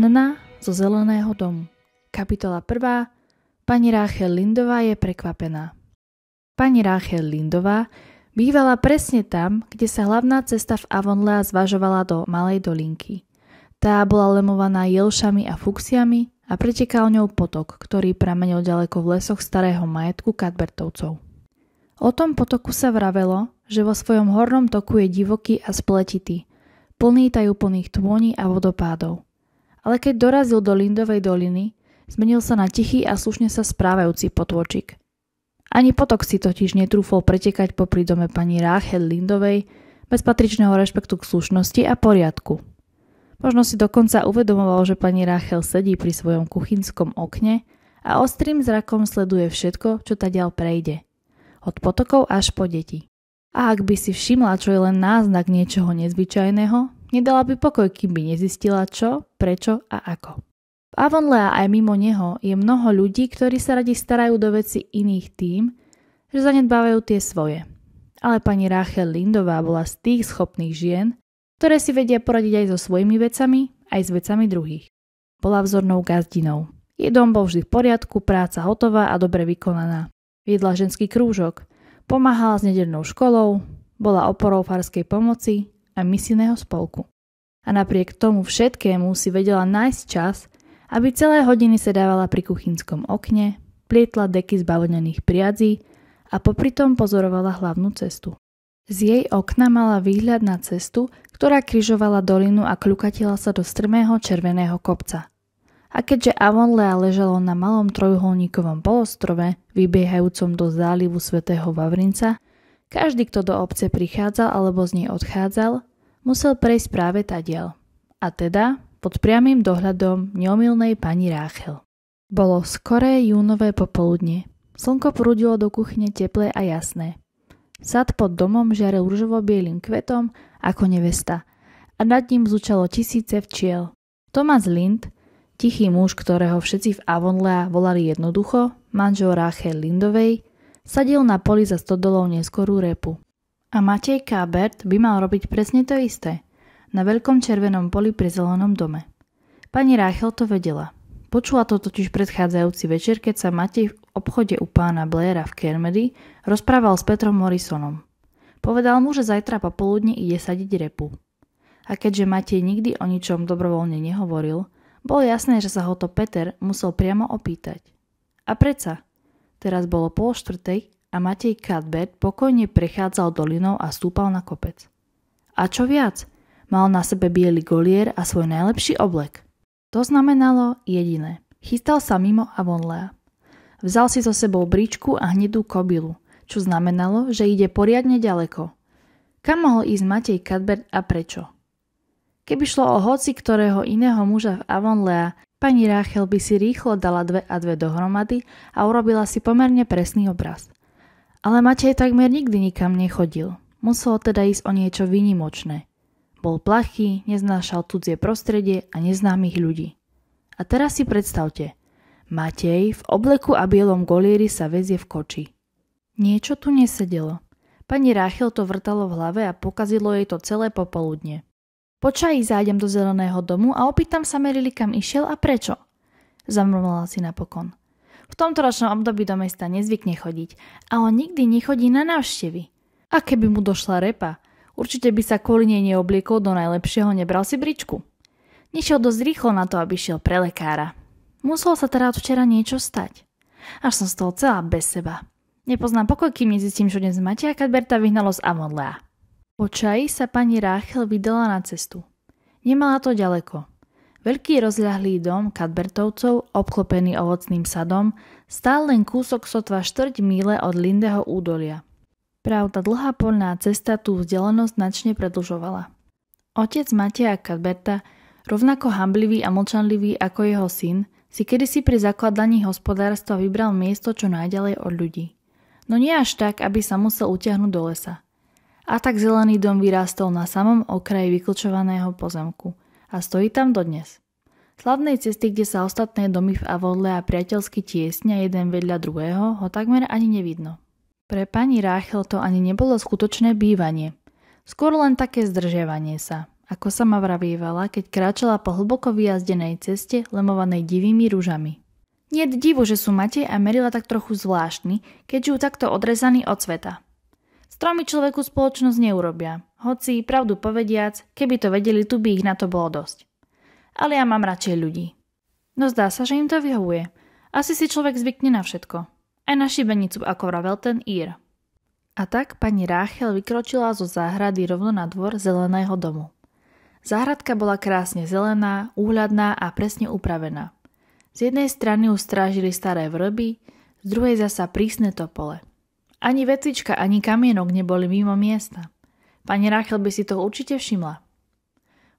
Anna zo Zeleného domu. Kapitola 1. Pani Ráchel Lindová je prekvapená. Pani Ráchel Lindová bývala presne tam, kde sa hlavná cesta v Avonlea zvažovala do Malej dolinky. Tá bola lemovaná jelšami a fuksiami a pretekal ňou potok, ktorý pramenil ďaleko v lesoch starého majetku Cuthbertovcov. O tom potoku sa vravelo, že vo svojom hornom toku je divoký a spletitý, plný tajúplných tôní a vodopádov. Ale keď dorazil do Lindovej doliny, zmenil sa na tichý a slušne sa správajúci potôčik. Ani potok si totiž netrúfol pretekať popri dome pani Ráchel Lindovej bez patričného rešpektu k slušnosti a poriadku. Možno si dokonca uvedomoval, že pani Ráchel sedí pri svojom kuchynskom okne a ostrým zrakom sleduje všetko, čo tadiaľ prejde. Od potokov až po deti. A ak by si všimla, čo je len náznak niečoho nezvyčajného, nedala by pokoj, kým by nezistila čo, prečo a ako. V Avonlea aj mimo neho je mnoho ľudí, ktorí sa radi starajú do veci iných tým, že zanedbávajú tie svoje. Ale pani Ráchel Lindová bola z tých schopných žien, ktoré si vedia poradiť aj so svojimi vecami, aj s vecami druhých. Bola vzornou gazdinou. Jej dom bol vždy v poriadku, práca hotová a dobre vykonaná. Viedla ženský krúžok, pomáhala s nedeľnou školou, bola oporou farskej pomoci a misijného spolku. A napriek tomu všetkému si vedela nájsť čas, aby celé hodiny sedávala pri kuchynskom okne, plietla deky z bavlnených priadzí a popritom pozorovala hlavnú cestu. Z jej okna mala výhľad na cestu, ktorá križovala dolinu a kľukatila sa do strmého červeného kopca. A keďže Avonlea ležalo na malom trojuholníkovom polostrove, vybiehajúcom do zálivu svätého Vavrinca, každý, kto do obce prichádzal alebo z nej odchádzal, musel prejsť práve tadiaľ. A teda pod priamym dohľadom neomylnej pani Ráchel. Bolo skoré júnové popoludnie. Slnko prúdilo do kuchyne teplé a jasné. Sad pod domom žiaril ružovo-bielým kvetom ako nevesta a nad ním zúčalo tisíce včiel. Thomas Lind, tichý muž, ktorého všetci v Avonlea volali jednoducho, manžel Ráchel Lindovej, sadil na poli za stodolou neskorú repu. A Matej Cuthbert by mal robiť presne to isté, na veľkom červenom poli pri zelenom dome. Pani Ráchel to vedela. Počula to totiž predchádzajúci večer, keď sa Matej v obchode u pána Blaira v Kermedy rozprával s Petrom Morrisonom. Povedal mu, že zajtra popoludne ide sadiť repu. A keďže Matej nikdy o ničom dobrovoľne nehovoril, bolo jasné, že sa ho to Peter musel priamo opýtať. A predsa, teraz bolo 3:30 a Matej Cuthbert pokojne prechádzal dolinou a stúpal na kopec. A čo viac, mal na sebe biely golier a svoj najlepší oblek. To znamenalo jediné. Chystal sa mimo Avonlea. Vzal si so sebou bričku a hnedú kobylu, čo znamenalo, že ide poriadne ďaleko. Kam mohol ísť Matej Cuthbert a prečo? Keby šlo o hoci ktorého iného muža v Avonlea, pani Ráchel by si rýchlo dala 2 a 2 dohromady a urobila si pomerne presný obraz. Ale Matej takmer nikdy nikam nechodil. Muselo teda ísť o niečo výnimočné. Bol plachý, neznášal cudzie prostredie a neznámych ľudí. A teraz si predstavte, Matej v obleku a bielom golieri sa vezie v koči. Niečo tu nesedelo. Pani Ráchel to vrtalo v hlave a pokazilo jej to celé popoludne. Po čaji zájdem do Zeleného domu a opýtam sa Merily, kam išiel a prečo. Zamrmlala si napokon. V tomto ročnom období do mesta nezvykne chodiť a on nikdy nechodí na návštevy. A keby mu došla repa, určite by sa kvôli nej neobliekol do najlepšieho, nebral si bričku. Nešiel dosť rýchlo na to, aby šiel pre lekára. Muselo sa teda od včera niečo stať. Až som z toho celá bez seba. Nepoznám pokoj, kým nezistím, čo dnes Mateja Cuthberta vyhnalo z Avonlea. Po čaji sa pani Ráchel vydala na cestu. Nemala to ďaleko. Veľký rozľahlý dom Cuthbertovcov, obklopený ovocným sadom, stál len kúsok sotva 4 míle od Lindeho údolia. Pravda, dlhá poľná cesta tú vzdialenosť značne predĺžovala. Otec Mateja Cuthberta, rovnako hanblivý a mlčanlivý ako jeho syn, si kedysi pri zakladaní hospodárstva vybral miesto čo najďalej od ľudí. No nie až tak, aby sa musel utiahnuť do lesa. A tak zelený dom vyrástol na samom okraji vyklčovaného pozemku a stojí tam dodnes. Slavnej cesty, kde sa ostatné domy v Avonlea priateľsky tiesnia jeden vedľa druhého, ho takmer ani nevidno. Pre pani Ráchel to ani nebolo skutočné bývanie, skôr len také zdržiavanie sa. ako sama vravievala, keď kráčala po hlboko vyjazdenej ceste lemovanej divými ružami. Niet divu, že sú Matej a Merila tak trochu zvláštni, keď žijú takto odrezaní od sveta. Stromy človeku spoločnosť neurobia, hoci, pravdu povediac, keby to vedeli, tu by ich na to bolo dosť. Ale ja mám radšej ľudí. No zdá sa, že im to vyhovuje. Asi si človek zvykne na všetko. Aj na šibenicu, ako vravel ten Ír. A tak pani Ráchel vykročila zo záhrady rovno na dvor zeleného domu. Záhradka bola krásne zelená, úhľadná a presne upravená. Z jednej strany už strážili staré vrby, z druhej zasa prísne topole. Ani vecička, ani kamienok neboli mimo miesta. Pani Ráchel by si to určite všimla.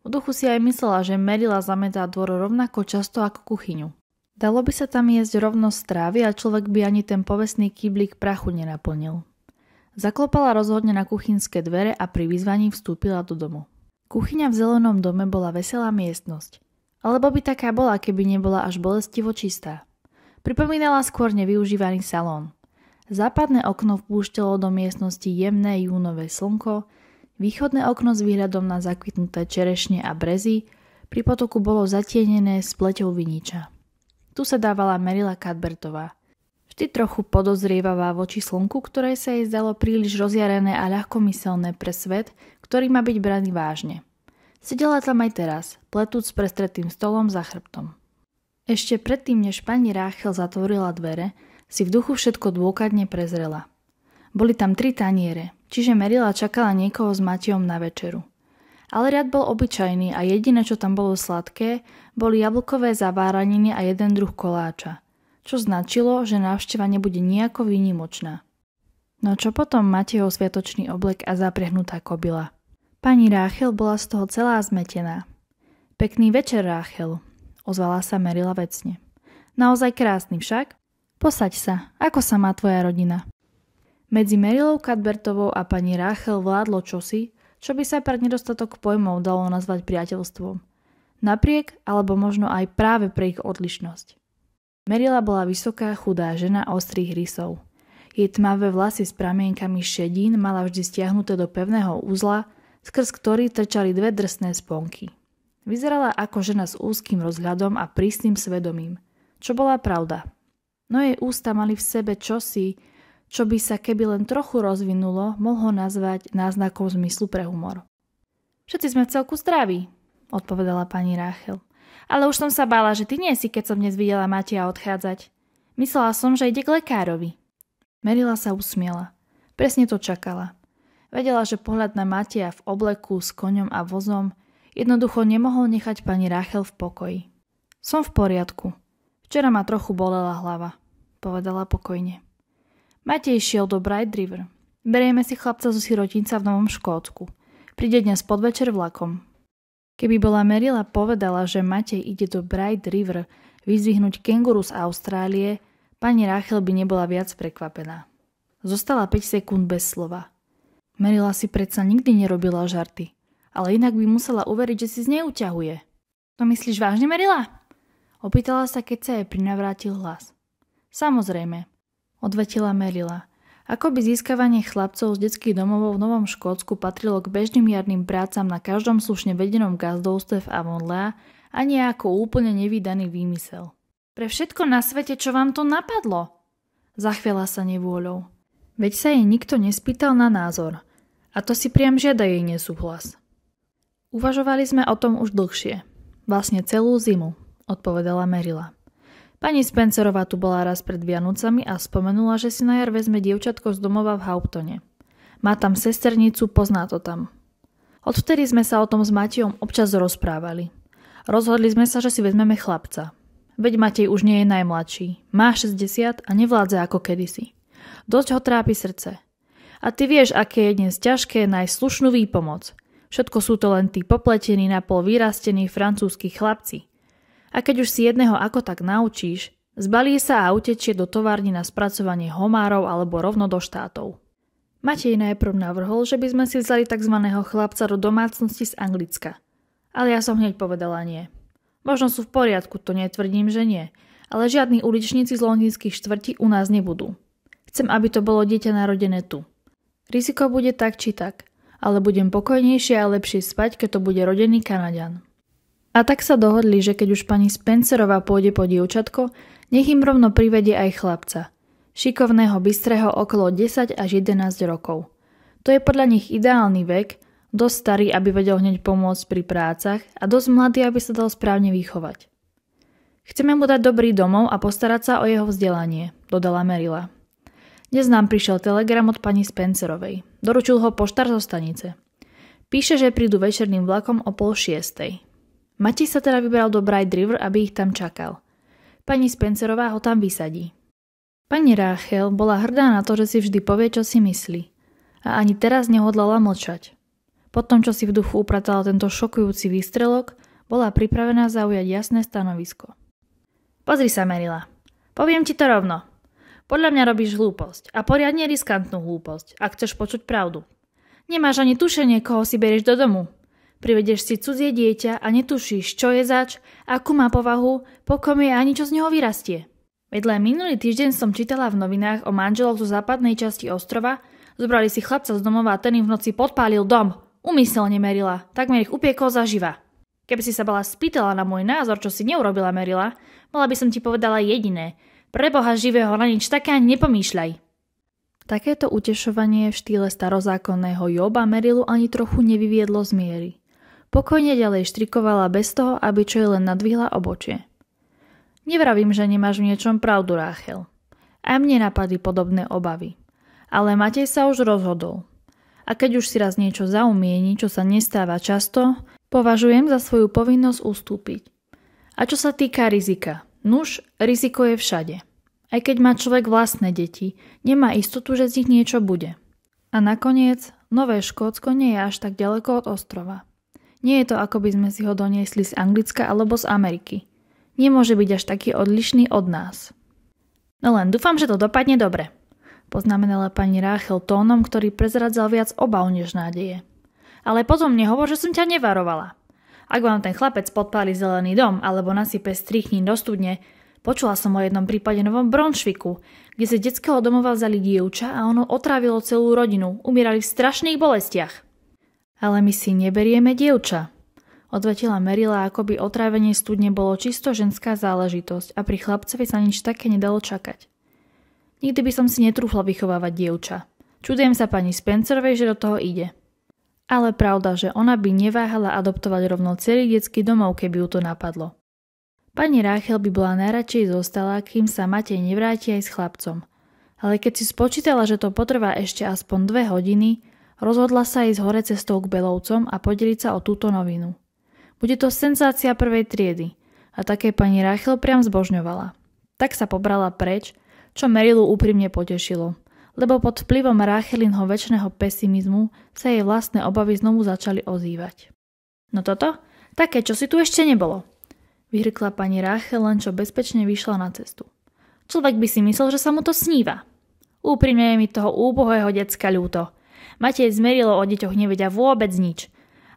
V duchu si aj myslela, že Merila zametá dvor rovnako často ako kuchyňu. Dalo by sa tam jesť rovno strávy a človek by ani ten povestný kyblík prachu nenaplnil. Zaklopala rozhodne na kuchynské dvere a pri vyzvaní vstúpila do domu. Kuchyňa v zelenom dome bola veselá miestnosť. Alebo by taká bola, keby nebola až bolestivo čistá. Pripomínala skôr nevyužívaný salón. Západné okno vpúšťalo do miestnosti jemné júnové slnko, východné okno s výhľadom na zakvitnuté čerešne a brezy pri potoku bolo zatienené s pleťou viniča. Tu sa dávala Merila Cuthbertová. Vždy trochu podozrievavá voči slnku, ktoré sa jej zdalo príliš rozjarené a ľahkomyselné pre svet, ktorý má byť braný vážne. Sedela tam aj teraz, pletúc s prestretým stolom za chrbtom. Ešte predtým, než pani Ráchel zatvorila dvere, si v duchu všetko dôkladne prezrela. Boli tam 3 taniere, čiže Merila čakala niekoho s Matejom na večeru. Ale riad bol obyčajný a jediné, čo tam bolo sladké, boli jablkové zaváraniny a jeden druh koláča, čo značilo, že návšteva nebude nejako výnimočná. No čo potom Matejov sviatočný oblek a zapriahnutá kobila? Pani Ráchel bola z toho celá zmetená. Pekný večer, Ráchel, ozvala sa Merila vecne. Naozaj krásny však? Posaď sa, ako sa má tvoja rodina? Medzi Merilou Cuthbertovou a pani Ráchel vládlo čosi, čo by sa pre nedostatok pojmov dalo nazvať priateľstvom. Napriek, alebo možno aj práve pre ich odlišnosť. Merila bola vysoká, chudá žena ostrých rysov. Jej tmavé vlasy s pramienkami šedín mala vždy stiahnuté do pevného uzla, skrz ktorý trčali 2 drsné sponky. Vyzerala ako žena s úzkým rozhľadom a prísnym svedomím, čo bola pravda. No jej ústa mali v sebe čosi, čo by sa keby len trochu rozvinulo, mohol nazvať náznakom zmyslu pre humor. Všetci sme v celku zdraví, odpovedala pani Ráchel. Ale už som sa bála, že ty nie si, keď som dnes videla Mateja odchádzať. Myslela som, že ide k lekárovi. Merila sa usmiela. Presne to čakala. Vedela, že pohľad na Mateja v obleku s koňom a vozom jednoducho nemohol nechať pani Ráchel v pokoji. Som v poriadku. Včera ma trochu bolela hlava, povedala pokojne. Matej šiel do Bright River. Berieme si chlapca zo sirotinca v Novom Škótsku. Príde dnes podvečer vlakom. Keby bola Merila povedala, že Matej ide do Bright River vyzdvihnúť kenguru z Austrálie, pani Ráchel by nebola viac prekvapená. Zostala 5 sekúnd bez slova. Merila si predsa nikdy nerobila žarty, ale inak by musela uveriť, že si z nej uťahuje. To myslíš vážne, Merila? Opýtala sa, keď sa jej prinavrátil hlas. Samozrejme, odvetila Merila. Ako by získavanie chlapcov z detských domovov v Novom Škótsku patrilo k bežným jarným prácam na každom slušne vedenom gazdovstve v Avonlea a nie ako úplne nevídaný výmysel. Pre všetko na svete, čo vám to napadlo? Zachviela sa nevôľou. Veď sa jej nikto nespýtal na názor. A to si priam žiada jej nesúhlas. Uvažovali sme o tom už dlhšie. Vlastne celú zimu, odpovedala Merila. Pani Spencerová tu bola raz pred Vianocami a spomenula, že si na jar vezme dievčatko z domova v Hauptone. Má tam sesternicu, pozná to tam. Odvtedy sme sa o tom s Matejom občas rozprávali. Rozhodli sme sa, že si vezmeme chlapca. Veď Matej už nie je najmladší. Má 60 a nevládze ako kedysi. Dosť ho trápi srdce. A ty vieš, aké je dnes ťažké nájsť slušnú výpomoc. Všetko sú to len tí popletení napol vyrastení francúzski chlapci. A keď už si jedného ako tak naučíš, zbalí sa a utečie do továrny na spracovanie homárov alebo rovno do štátov. Matej najprv navrhol, že by sme si vzali tzv. Chlapca do domácnosti z Anglicka. Ale ja som hneď povedala nie. Možno sú v poriadku, to netvrdím, že nie, ale žiadni uličníci z londýnskych štvrtí u nás nebudú. Chcem, aby to bolo dieťa narodené tu. Riziko bude tak či tak. ale budem pokojnejšie a lepšie spať, keď to bude rodený Kanaďan. A tak sa dohodli, že keď už pani Spencerová pôjde po dievčatko, nech im rovno privedie aj chlapca. Šikovného, bystrého okolo 10 až 11 rokov. To je podľa nich ideálny vek, dosť starý, aby vedel hneď pomôcť pri prácach a dosť mladý, aby sa dal správne vychovať. Chceme mu dať dobrý domov a postarať sa o jeho vzdelanie, dodala Merila. Dnes nám prišiel telegram od pani Spencerovej. Doručil ho poštár zo stanice. Píše, že prídu večerným vlakom o 5:30. Matej sa teda vybral do Bright River, aby ich tam čakal. Pani Spencerová ho tam vysadí. Pani Rachel bola hrdá na to, že si vždy povie, čo si myslí. A ani teraz nehodlala mlčať. Potom, čo si v duchu upratala tento šokujúci výstrelok, bola pripravená zaujať jasné stanovisko. Pozri sa, Merila. Poviem ti to rovno. Podľa mňa robíš hlúposť. A poriadne riskantnú hlúposť, ak chceš počuť pravdu. Nemáš ani tušenie, koho si berieš do domu. Privedieš si cudzie dieťa a netušíš, čo je zač, akú má povahu, po kom je ani čo z neho vyrastie. Vedľa minulý týždeň som čítala v novinách o manželoch zo západnej časti ostrova, zobrali si chlapca z domova a ten im v noci podpálil dom. Umyselne, Merila, takmer ich upiekol zaživa. Keby si sa bola spýtala na môj názor, čo si neurobila, Merila, mala by som ti povedala jediné. Pre Boha živého na nič také ani nepomýšľaj. Takéto utešovanie v štýle starozákonného Joba Merilu ani trochu nevyviedlo z miery. Pokojne ďalej štrikovala bez toho, aby čo jej len nadvihla obočie. Nevravím, že nemáš v niečom pravdu, Rachel. Aj mne napadli podobné obavy. Ale Matej sa už rozhodol. A keď už si raz niečo zaumieni, čo sa nestáva často, považujem za svoju povinnosť ustúpiť. A čo sa týka rizika, nuž, riziko je všade. Aj keď má človek vlastné deti, nemá istotu, že z nich niečo bude. A nakoniec, Nové Škótsko nie je až tak ďaleko od ostrova. Nie je to, ako by sme si ho doniesli z Anglicka alebo z Ameriky. Nemôže byť až taký odlišný od nás. No len dúfam, že to dopadne dobre, poznamenala pani Rachel tónom, ktorý prezradzal viac obav než nádeje. Ale potom nehovor, že som ťa nevarovala. Ak vám ten chlapec podpáli zelený dom alebo nasype stríchnin do studne, počula som o jednom prípade Novom Bronšviku, kde si z detského domova vzali dievča a ono otrávilo celú rodinu, umierali v strašných bolestiach. Ale my si neberieme dievča, odvetila Merila, ako by otrávenie studne bolo čisto ženská záležitosť a pri chlapcovi sa nič také nedalo čakať. Nikdy by som si netrúfla vychovávať dievča. Čudujem sa pani Spencerovej, že do toho ide. Ale pravda, že ona by neváhala adoptovať rovno celý detský domov, keby ju to napadlo. Pani Rachel by bola najradšej zostala, kým sa Matej nevráti aj s chlapcom. Ale keď si spočítala, že to potrvá ešte aspoň 2 hodiny, rozhodla sa ísť hore cestou k Belovcom a podeliť sa o túto novinu. Bude to senzácia prvej triedy a také pani Rachel priam zbožňovala. Tak sa pobrala preč, čo Merilu úprimne potešilo, lebo pod vplyvom Rachelinho večného pesimizmu sa jej vlastné obavy znovu začali ozývať. No toto? Také, čo si tu ešte nebolo. Vyhrkla pani Rachel, len čo bezpečne vyšla na cestu. Človek by si myslel, že sa mu to sníva. Úprimne je mi toho úbohého decka ľúto. Matej z Merilo o deťoch nevedia vôbec nič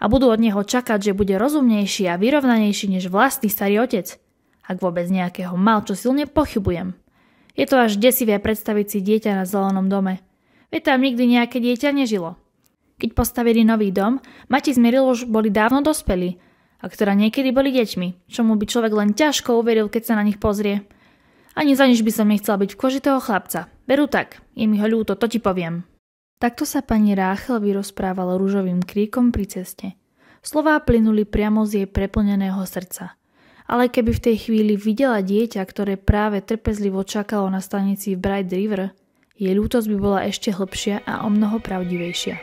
a budú od neho čakať, že bude rozumnejší a vyrovnanejší než vlastný starý otec. Ak vôbec nejakého mal, čo silne pochybujem. Je to až desivé predstaviť si dieťa na zelenom dome. Veď tam nikdy nejaké dieťa nežilo. Keď postavili nový dom, Matej z Merilo už boli dávno dospelí, a ktorá niekedy boli deťmi, čomu by človek len ťažko uveril, keď sa na nich pozrie. Ani za nič by som nechcela byť v koži toho chlapca. Veru tak, je mi ho ľúto, to ti poviem. Takto sa pani Rachel vyrozprávala ružovým kríkom pri ceste. Slová plynuli priamo z jej preplneného srdca. Ale keby v tej chvíli videla dieťa, ktoré práve trpezlivo čakalo na stanici v Bright River, jej ľútosť by bola ešte hlbšia a omnoho pravdivejšia.